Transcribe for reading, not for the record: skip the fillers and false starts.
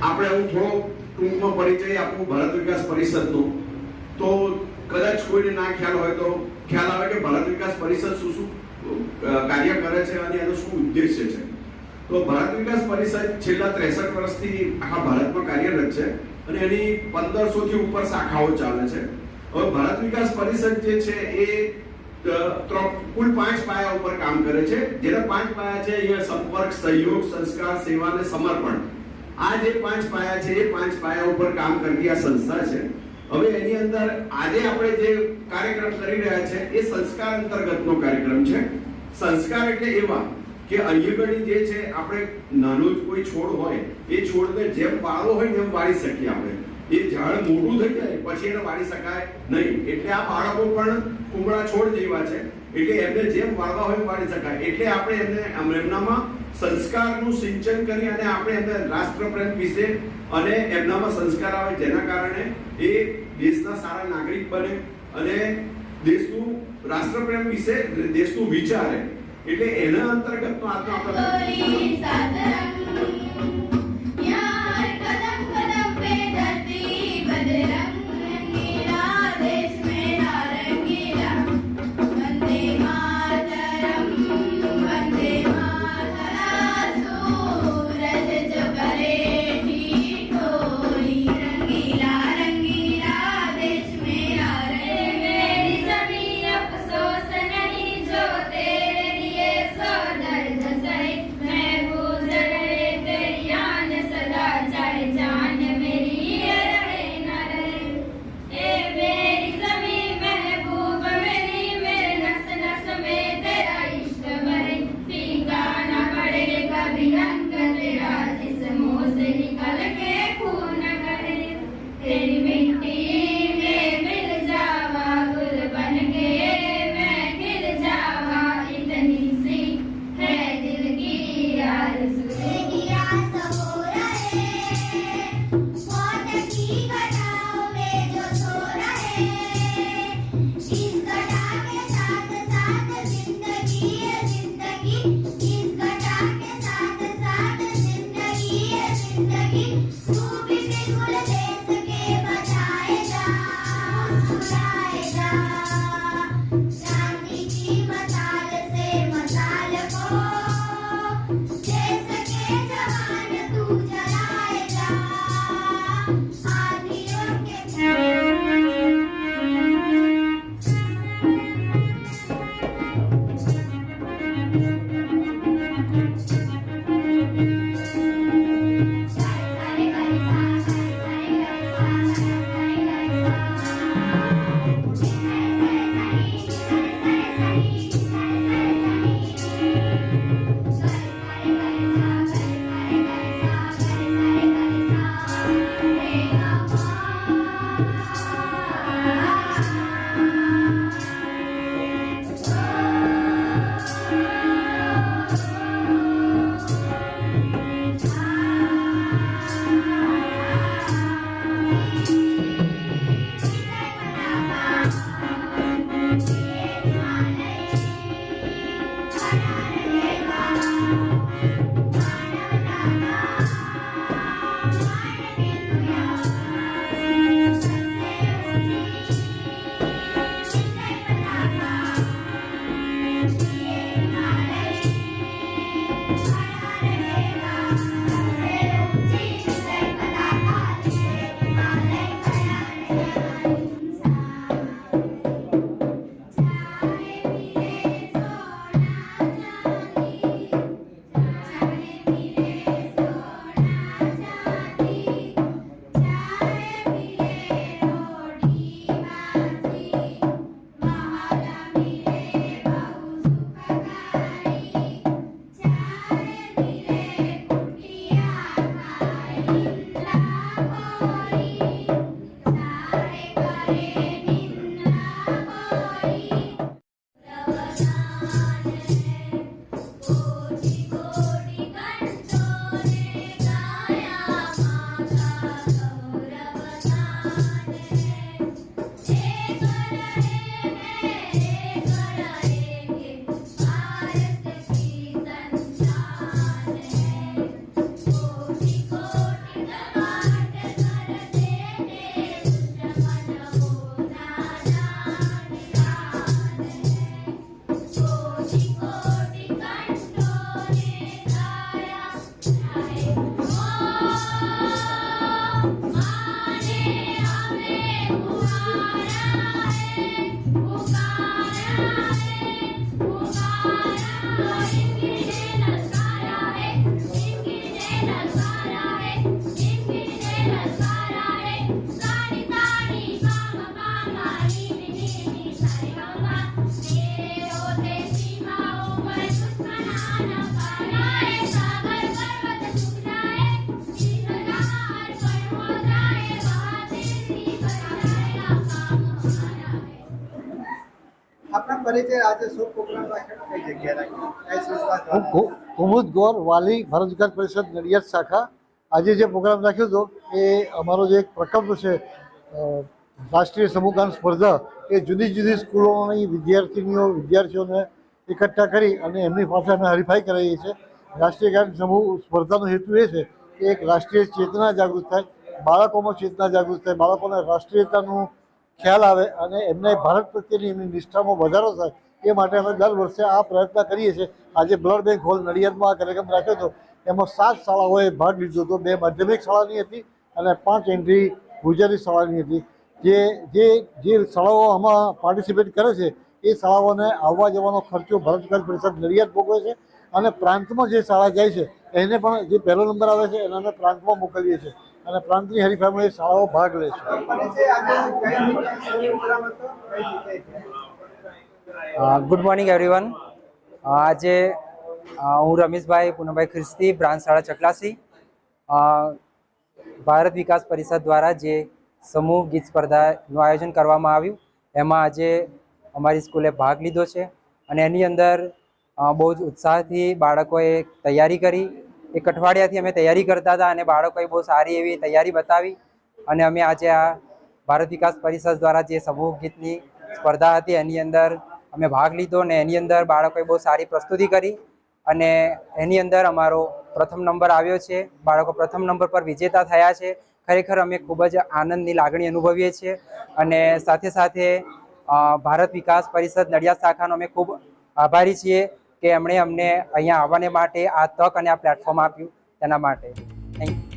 આપણે હું થોડો ટૂંકમાં પરિચય આપું ભારત વિકાસ પરિષદનો, તો કદાચ કોઈને ના ખ્યાલ હોય તો ખ્યાલ આવે કે ભારત વિકાસ પરિષદ શું શું કાર્ય કરે છે અને એનો શું ઉદ્દેશ્ય છે. તો ભારત વિકાસ પરિષદ છેલ્લા 63 વર્ષથી આખા ભારતમાં કાર્યરત છે અને એની 1500 થી ઉપર શાખાઓ ચાલે છે. હવે ભારત વિકાસ પરિષદ જે છે એ કુલ 5 પાયા ઉપર કામ કરે છે. જેના 5 પાયા છે અહીંયા સંપર્ક, સહયોગ, સંસ્કાર, સેવા અને સમર્પણ. આ જે 5 પાયા છે એ 5 પાયા ઉપર કામ કરતી આ સંસ્થા છે. હવે એની અંદર આજે આપણે જે કાર્યક્રમ કરી રહ્યા છે એ સંસ્કાર અંતર્ગતનો કાર્યક્રમ છે. સંસ્કાર એટલે એવા કે અહીંયા જે છે આપણે નાનો કોઈ છોડ હોય એ છોડને જેમ વાળવો હોય એમ વાળી શકીએ આપણે. એ ઝાડ મોટું થઈ જાય પછી એને વાળી શકાય નહીં. એટલે આ બાળકો પણ કુમળા છોડ જેવા છે, એટલે એમને જેમ વાળવા હોય એમ વાળી શકાય. એટલે આપણે એમનામાં સંસ્કારનું સિંચન કરી અને આપણે એમને રાષ્ટ્રપ્રેમ વિશે અને એમનામાં સંસ્કાર આવે, જેના કારણે એ દેશના સારા નાગરિક બને અને દેશનું રાષ્ટ્રપ્રેમ વિશે દેશનું વિચારે. એટલે એના અંતર્ગતનો આજનો આપણે કુમુદ ગોર વાલી ભારત વિકાસ પરિષદ નડિયાદ શાખા આજે જે પ્રોગ્રામ રાખ્યો હતો એ અમારો જે એક પ્રકલ્પ છે રાષ્ટ્રીય સમૂહગાન સ્પર્ધા એ જુદી જુદી સ્કૂલોની વિદ્યાર્થીઓને એકઠા કરી અને એમની પાસે અમે હરીફાઈ કરાવીએ છીએ. રાષ્ટ્રીય ગાન સમૂહ સ્પર્ધાનો હેતુ એ છે કે એક રાષ્ટ્રીય ચેતના જાગૃત થાય, બાળકોમાં ચેતના જાગૃત થાય, બાળકોને રાષ્ટ્રીયતાનું ખ્યાલ આવે અને એમને ભારત પ્રત્યેની એમની નિષ્ઠામાં વધારો થાય. એ માટે અમે દર વર્ષે આ પ્રયત્ન કરીએ છીએ. આજે બ્લડ બેંક હોલ નડિયાદમાં આ કાર્યક્રમ રાખ્યો હતો. એમાં 7 શાળાઓએ ભાગ લીધો હતો. 2 માધ્યમિક શાળાની હતી અને 5 એન્ટ્રી ગુજરાતી શાળાની હતી. જે શાળાઓ આમાં પાર્ટિસિપેટ કરે છે એ શાળાઓને આવવા જવાનો ખર્ચો ભારત વિકાસ પરિષદ નડિયાદ ભોગવે છે અને પ્રાંતમાં જે શાળા જાય છે એને પણ જે પહેલો નંબર આવે છે એને અમે પ્રાંતમાં મોકલીએ છીએ અને પ્રાંતની હરીફાઈમાં એ શાળાઓ ભાગ લે છે. Good morning everyone. આજે હું રમેશભાઈ પૂનમભાઈ ખ્રિસ્તી, બ્રાન્ચ શાળા ચકલાસી. ભારત વિકાસ પરિષદ દ્વારા જે સમૂહ ગીત સ્પર્ધાનું આયોજન કરવામાં આવ્યું એમાં આજે અમારી સ્કૂલે ભાગ લીધો છે અને એની અંદર બહુ જ ઉત્સાહથી બાળકોએ તૈયારી કરી. 1 અઠવાડિયાથી અમે તૈયારી કરતા હતા અને બાળકોએ બહુ સારી એવી તૈયારી બતાવી અને અમે આજે આ ભારત વિકાસ પરિષદ દ્વારા જે સમૂહ ગીતની સ્પર્ધા હતી એની અંદર અમે ભાગ લીધો અને એની અંદર બાળકોએ બહુ સારી પ્રસ્તુતિ કરી અને એની અંદર અમારો પ્રથમ નંબર આવ્યો છે. બાળકો પ્રથમ નંબર પર વિજેતા થયા છે. ખરેખર અમે ખૂબ જ આનંદની લાગણી અનુભવીએ છીએ અને સાથે સાથે ભારત વિકાસ પરિષદ નડિયાદ શાખાનો અમે ખૂબ આભારી છીએ કે એમણે અમને અહીંયા આવવાને માટે આ તક અને આ પ્લેટફોર્મ આપ્યું તેના માટે. Thank you.